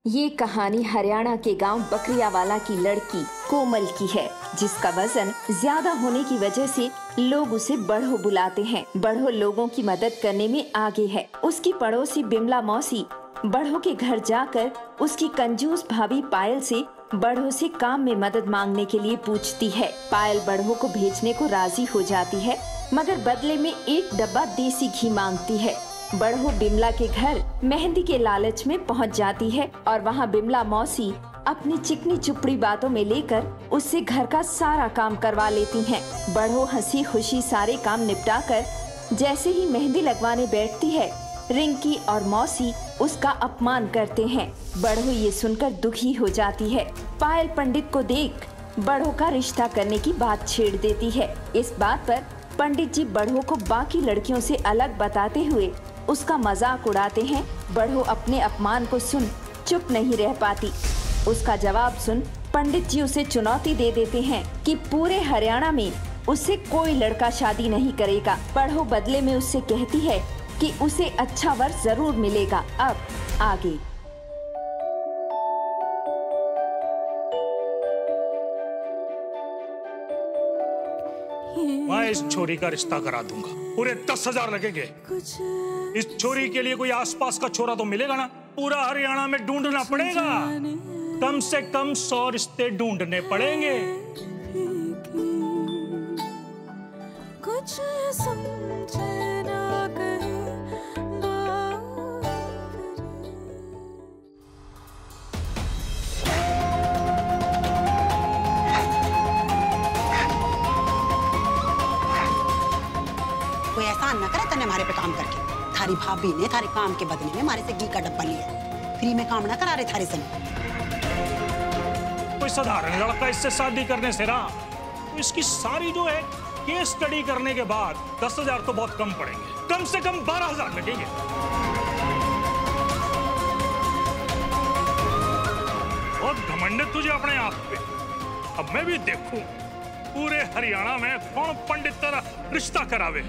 ये कहानी हरियाणा के गांव बकरियावाला की लड़की कोमल की है, जिसका वजन ज्यादा होने की वजह से लोग उसे बढ़ो बुलाते हैं। बढ़ो लोगों की मदद करने में आगे है। उसकी पड़ोसी बिमला मौसी बढ़ो के घर जाकर उसकी कंजूस भाभी पायल से बढ़ो से काम में मदद मांगने के लिए पूछती है। पायल बढ़ो को भेजने को राजी हो जाती है, मगर बदले में एक डब्बा देसी घी मांगती है। बढ़ो बिमला के घर मेहंदी के लालच में पहुंच जाती है और वहां बिमला मौसी अपनी चिकनी चुपड़ी बातों में लेकर उससे घर का सारा काम करवा लेती हैं। बढ़ो हंसी खुशी सारे काम निपटाकर जैसे ही मेहंदी लगवाने बैठती है, रिंकी और मौसी उसका अपमान करते हैं। बढ़ो ये सुनकर दुखी हो जाती है। पायल पंडित को देख बढ़ो का रिश्ता करने की बात छेड़ देती है। इस बात पर पंडित जी बढ़ो को बाकी लड़कियों से अलग बताते हुए उसका मजाक उड़ाते हैं। बढ़ो अपने अपमान को सुन चुप नहीं रह पाती। उसका जवाब सुन पंडित जी उसे चुनौती दे देते हैं कि पूरे हरियाणा में उससे कोई लड़का शादी नहीं करेगा। बढ़ो बदले में उससे कहती है कि उसे अच्छा वर जरूर मिलेगा। अब आगे। मैं इस छोरी का रिश्ता करा दूंगा, पूरे 10,000 लगेंगे। इस छोरी के लिए कोई आसपास का छोरा तो मिलेगा ना, पूरा हरियाणा में ढूंढना पड़ेगा। कम से कम 100 रिश्ते ढूंढने पड़ेंगे। कुछ समझे ना कोई एहसान ना करे तने हमारे पे काम करके। थारी भाभी ने थारे काम के बदले में हमारे से घी का डब्बा लिया। फ्री में काम ना करा रहे थारे संग। कोई साधारण लड़का इससे शादी करने से ना, तो इसकी सारी जो है केस स्टडी करने के बाद 10,000 तो बहुत कम पड़ेंगे। कम से कम 12,000 लगेंगे। बहुत घमंड है तुझे अपने आप पे। अब मैं भी देखूं पूरे हरियाणा में कौन पंडित तेरा रिश्ता करावे।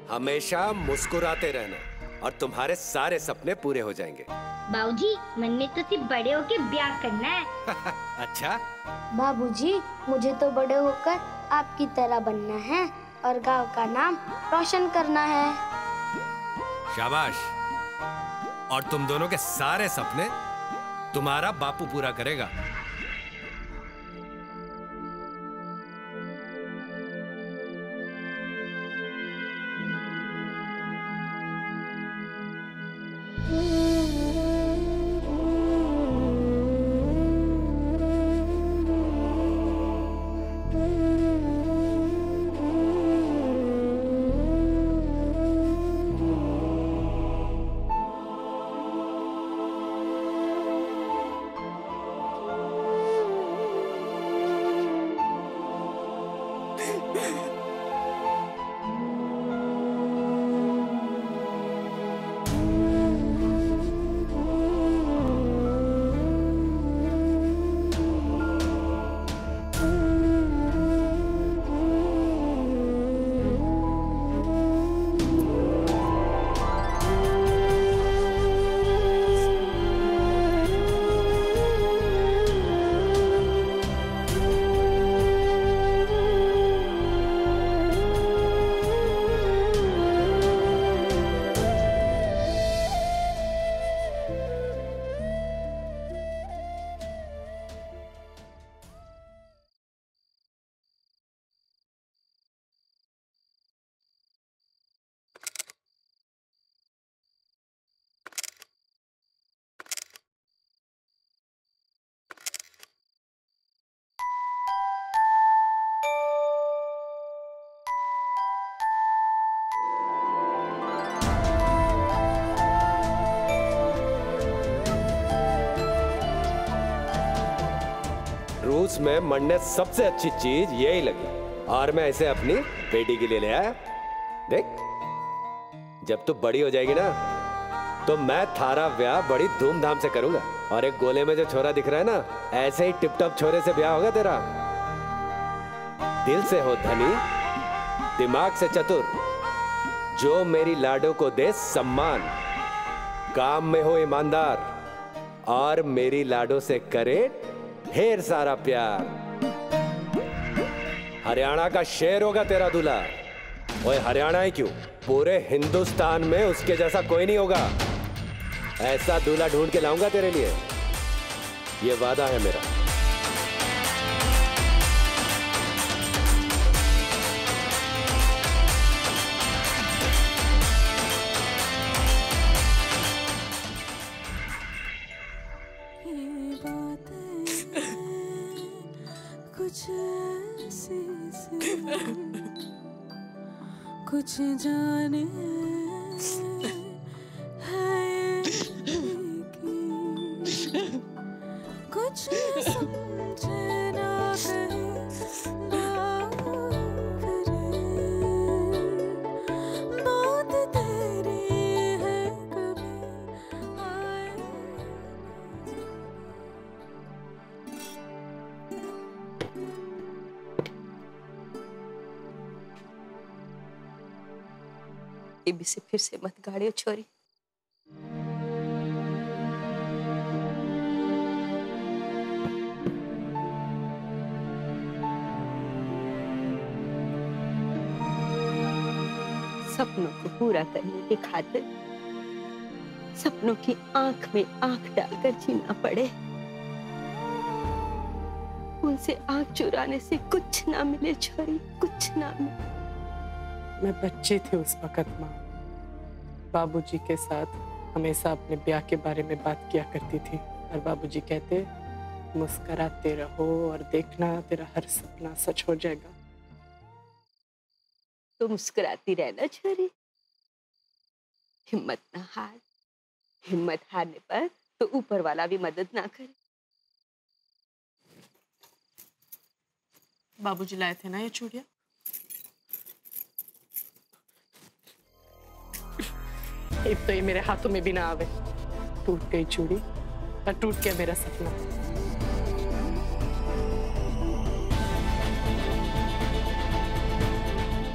हमेशा मुस्कुराते रहना और तुम्हारे सारे सपने पूरे हो जाएंगे। बाबूजी, मैंने तो सिर्फ बड़े होके ब्याह करना है। अच्छा बाबूजी, मुझे तो बड़े होकर आपकी तरह बनना है और गांव का नाम रोशन करना है। शाबाश। और तुम दोनों के सारे सपने तुम्हारा बापू पूरा करेगा। जलूस में मन्ने सबसे अच्छी चीज यही लगी और मैं इसे अपनी बेटी के लिए ले आया। देख, जब तू बड़ी हो जाएगी ना तो मैं थारा ब्याह बड़ी धूमधाम से करूंगा और एक गोले में जो छोरा दिख रहा है ना, ऐसे ही टिप टॉप छोरे से ब्याह होगा तेरा। दिल से हो धनी, दिमाग से चतुर, जो मेरी लाडो को दे सम्मान, काम में हो ईमानदार और मेरी लाडो से करे ढेर सारा प्यार। हरियाणा का शेर होगा तेरा दूल्हा। ओए हरियाणा ही क्यों, पूरे हिंदुस्तान में उसके जैसा कोई नहीं होगा। ऐसा दूल्हा ढूंढ के लाऊंगा तेरे लिए, ये वादा है मेरा। कुछ जाने है कुछ समझे ना बात तेरी है कभी आए। एबी से फिर से मत गाड़ियो छोरी। सपनों को पूरा करने की खातिर सपनों की आंख में आंख डालकर जीना पड़े। उनसे आंख चुराने से कुछ ना मिले छोरी, कुछ ना मिले। मैं बच्ची थी उस वक्त माँ, बाबूजी के साथ हमेशा अपने ब्याह के बारे में बात किया करती थी और बाबूजी कहते मुस्कुराते रहो और देखना तेरा हर सपना सच हो जाएगा। तो मुस्कुराती रहना छोरी, हिम्मत ना हार। हिम्मत हारने पर तो ऊपर वाला भी मदद ना करे। बाबूजी लाए थे ना ये चूड़ियां? एक तो ये मेरे हाथों में भी ना आवे। टूट गई चूड़ी और टूट गया मेरा सपना।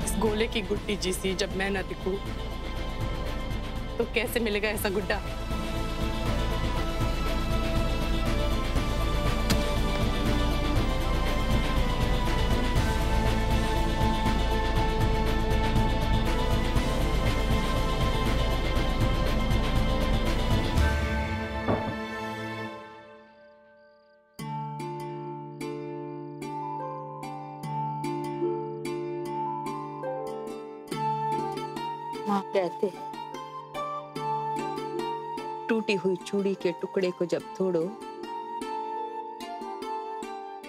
इस गोले की गुड्डी जैसी जब मैं ना दिखूं तो कैसे मिलेगा ऐसा गुड्डा? कहते हैं टूटी हुई चूड़ी के टुकड़े को जब तोड़ो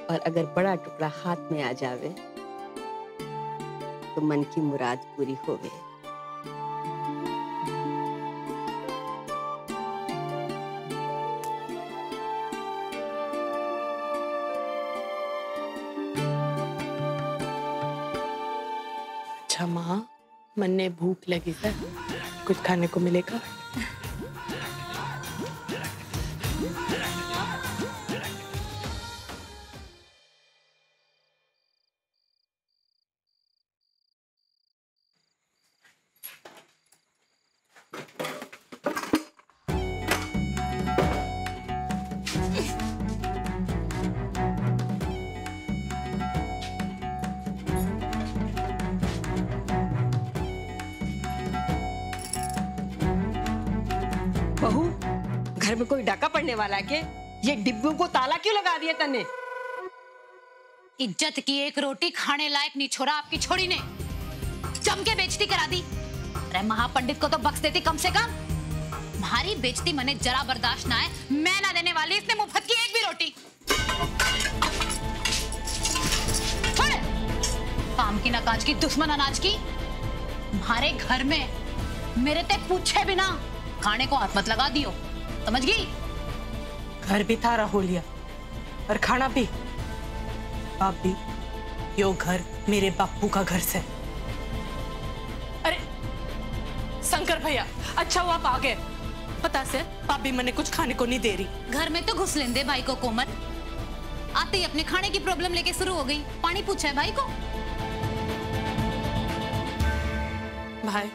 और अगर बड़ा टुकड़ा हाथ में आ जावे तो मन की मुराद पूरी होवे। अच्छा माँ, मन ने भूख लगी है, कुछ खाने को मिलेगा? बहू, घर में कोई डाका पड़ने वाला है के? ये डिब्बों को ताला क्यों लगा दिया तन्ने? इज्जत की एक रोटी खाने लायक नहीं छोड़ा आपकी छोड़ी ने, जम के बेइज्जती करा दी। अरे महापंडित को तो बख्श देती कम से कम। तुम्हारी बेइज्जती मने जरा बर्दाश्त ना है, मैं ना देने वाली इसने मुफ्त की एक भी रोटी। काम की ना काज की, दुश्मन अनाज की। तुम्हारे घर में मेरे ते पूछे बिना खाने को हाथ मत लगा दियो, समझ गई? घर भी थारा हो लिया और खाना भी। भाभी, यो घर मेरे बापू का घर से। अरे शंकर भैया, अच्छा हुआ आप आ गए। पता से भाभी मैंने कुछ खाने को नहीं दे रही। घर में तो घुस लेंदे भाई को कोमल। आते ही अपने खाने की प्रॉब्लम लेके शुरू हो गई। पानी पूछा है भाई को। भाई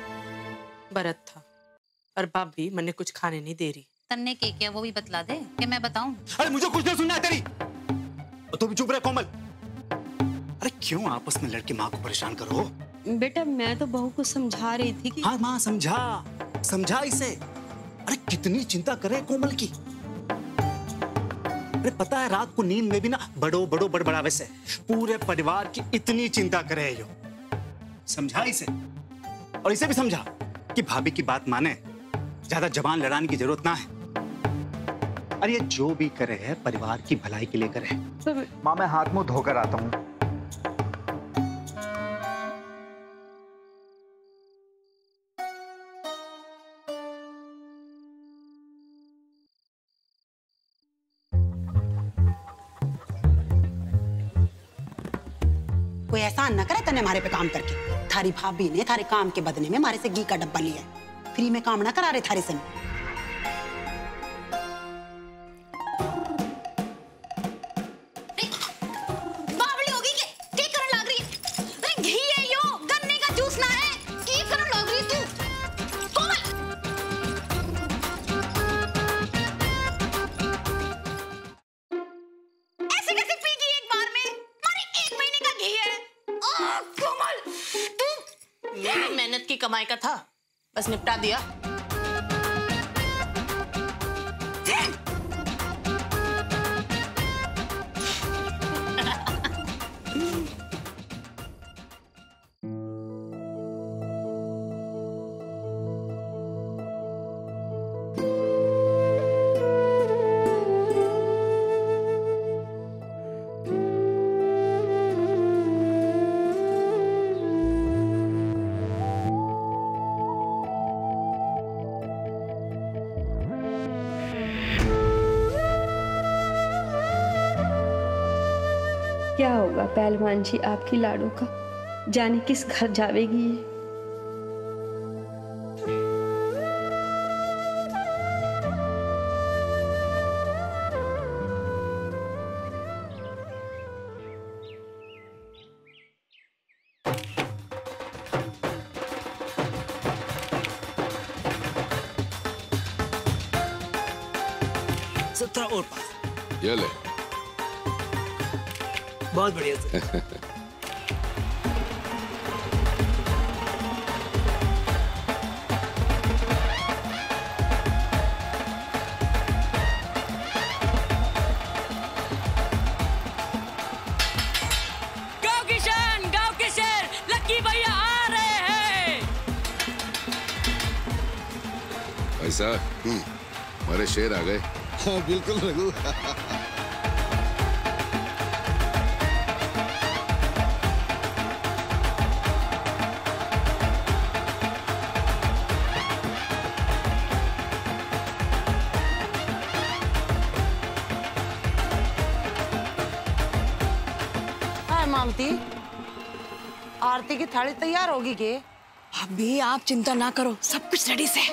बरत था और भाभी मैंने कुछ खाने नहीं दे रही। तन्ने के क्या वो भी बतला दे कि मैं बताऊं? अरे मुझे कुछ नहीं सुनना है तेरी। तो भी चुप रहे कोमल। अरे क्यों आपस में लड़की माँ को परेशान करो? बेटा मैं तो बहू को समझा रही थी कि हाँ माँ समझा इसे। अरे कितनी चिंता करे कोमल की। अरे पता है रात को नींद में भी ना बड़ो बड़बड़ावे से पूरे परिवार की इतनी चिंता करे यो। समझा इसे, और इसे भी समझा कि भाभी की बात माने, ज्यादा जबान लड़ाने की जरूरत ना है। अरे ये जो भी करे है परिवार की भलाई के लिए करे। माँ मैं हाथ मुंह धोकर आता हूँ। कोई एहसान ना करे तने हमारे पे काम करके। थारी भाभी ने थारे काम के बदले में हमारे से घी का डब्बा लिया है। फ्री में काम ना करा रहे थारे से। बावली होगी के करन लाग रही? अरे घी है यो, गन्ने का जूस ना है। की करन लाग रही तू? कोमल ऐसे कैसे पीगी एक बार में? मारे 1 महीने का घी है। कोमल तू मेरी मेहनत की कमाई का था, बस निपटा दिया। क्या होगा पहलवान जी आपकी लाडो का? जाने किस घर जावेगी ये। और पास ये ले। बहुत बढ़िया सर। गांव के शेर लक्की भैया आ रहे हैं। ऐसा हमारे शेर आ गए। हाँ बिल्कुल रघु। मामती, आरती की थाली तैयार होगी के? अभी आप चिंता ना करो, सब कुछ रेडी से।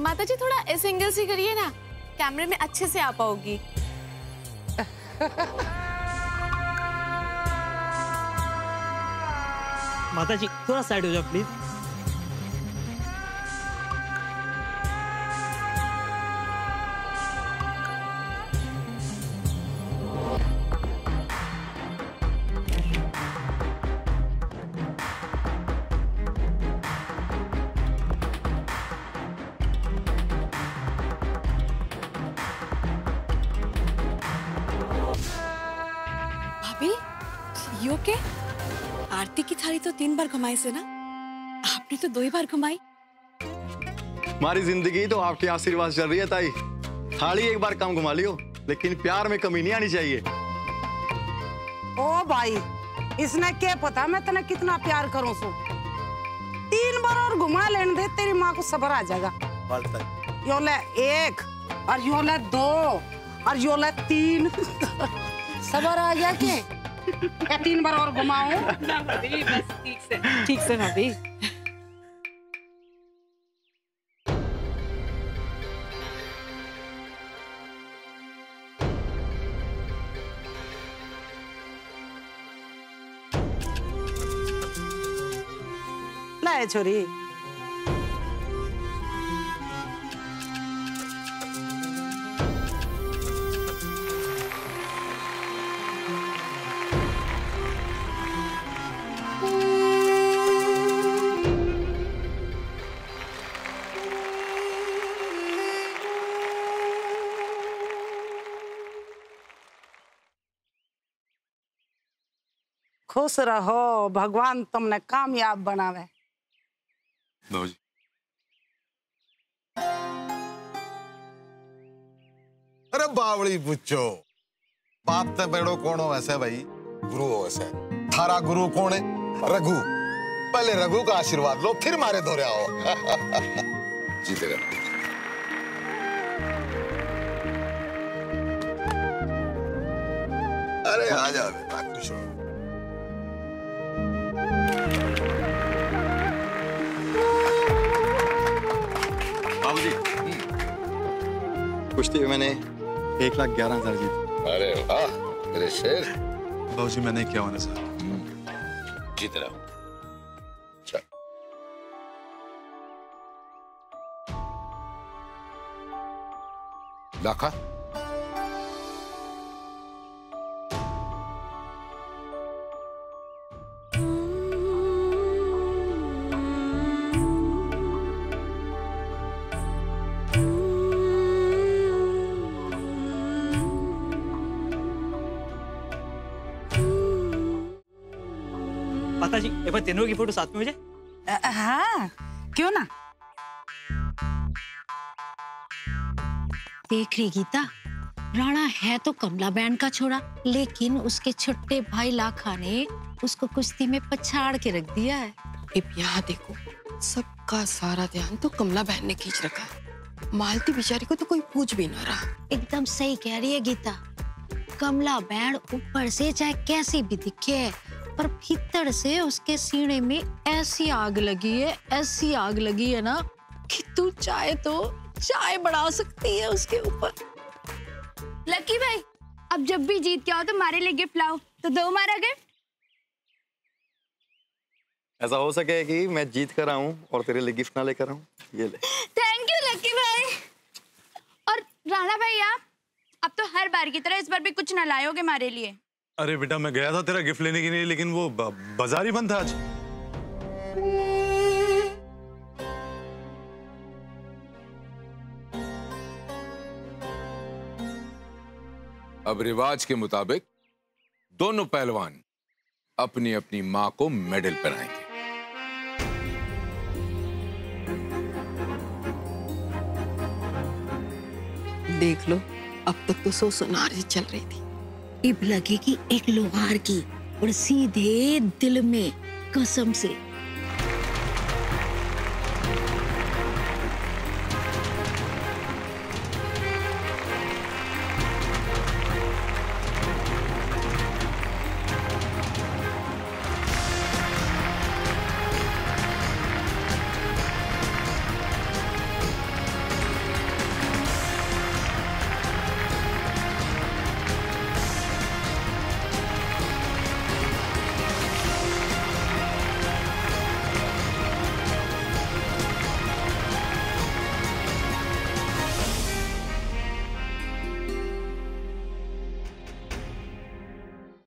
माताजी थोड़ा इस एंगल से करिए ना, कैमरे में अच्छे से आ पाओगी। माताजी थोड़ा साइड हो जाओ प्लीज। You okay? आरती की थाली तो 3 बार घुमाई से ना, आपने तो 2 ही बार घुमाई। हमारी जिंदगी तो आपके आशीर्वाद चल रही है ताई। थाली एक बार कम घुमा लियो, लेकिन प्यार में कमी नहीं आनी चाहिए। ओ भाई, इसने क्या पता मैं तने कितना प्यार करूं सो। 3 बार और घुमा लेने दे, तेरी माँ को सब्र आ जाएगा। यो ले 1 और यो ले 2 और यो ले 3। सब्र आ गया के? 3 बार और घुमाऊं? ना भाभी, बस ठीक से भाभी। ले छोरी। खुश रहो, भगवान तुमने कामयाब बनावे। जी। अरे बावड़ी बुच्चो, बाप ते बेड़ो कौन हो वैसे भाई? गुरु हो वैसे। थारा गुरु कौन है? रघु। पहले रघु का आशीर्वाद लो, फिर मारे धोरे आओ। जीते रहो। अरे आ जा खुश हो। बाबूजी, कुश्ती में मैंने 1,11,000 जीते। अरे वाह मेरे शेर। बाबूजी मैंने क्या होना सर? जीत रहा हूँ। लाखा माताजी एक बार तीनों की फोटो साथ में हो जाए। हाँ क्यों ना। देख रही गीता, राणा है तो कमला बहन का छोरा, लेकिन उसके छोटे भाई लाखा ने उसको कुश्ती में पछाड़ के रख दिया है। अब यहाँ देखो, सबका सारा ध्यान तो कमला बहन ने खींच रखा है, मालती बेचारी को तो कोई पूछ भी ना रहा। एकदम सही कह रही है गीता। कमला बहन ऊपर से चाहे कैसी भी दिखे, पर भीतर से उसके सीने में ऐसी आग लगी है, ऐसी आग लगी है ना कि तू चाहे तो चाय बढ़ा सकती है उसके ऊपर। लकी भाई, अब जब भी जीत के आओ तो हमारे लिए गिफ्ट लाओ, तो दो हमारा गिफ्ट। ऐसा हो सके कि मैं जीत कर आऊं और तेरे लिए गिफ्ट ना लेकर आऊं? ये ले। थैंक यू लकी भाई। और राणा भाई, आप अब तो हर बार की तरह इस बार भी कुछ ना लायोगे हमारे लिए? अरे बेटा, मैं गया था तेरा गिफ्ट लेने के लिए, लेकिन वो बाजार ही बंद था आज। अब रिवाज के मुताबिक दोनों पहलवान अपनी अपनी मां को मेडल पहनाएंगे। देख लो, अब तक तो सो सुनारी चल रही थी, इब लगेगी एक लोहार की, और सीधे दिल में कसम से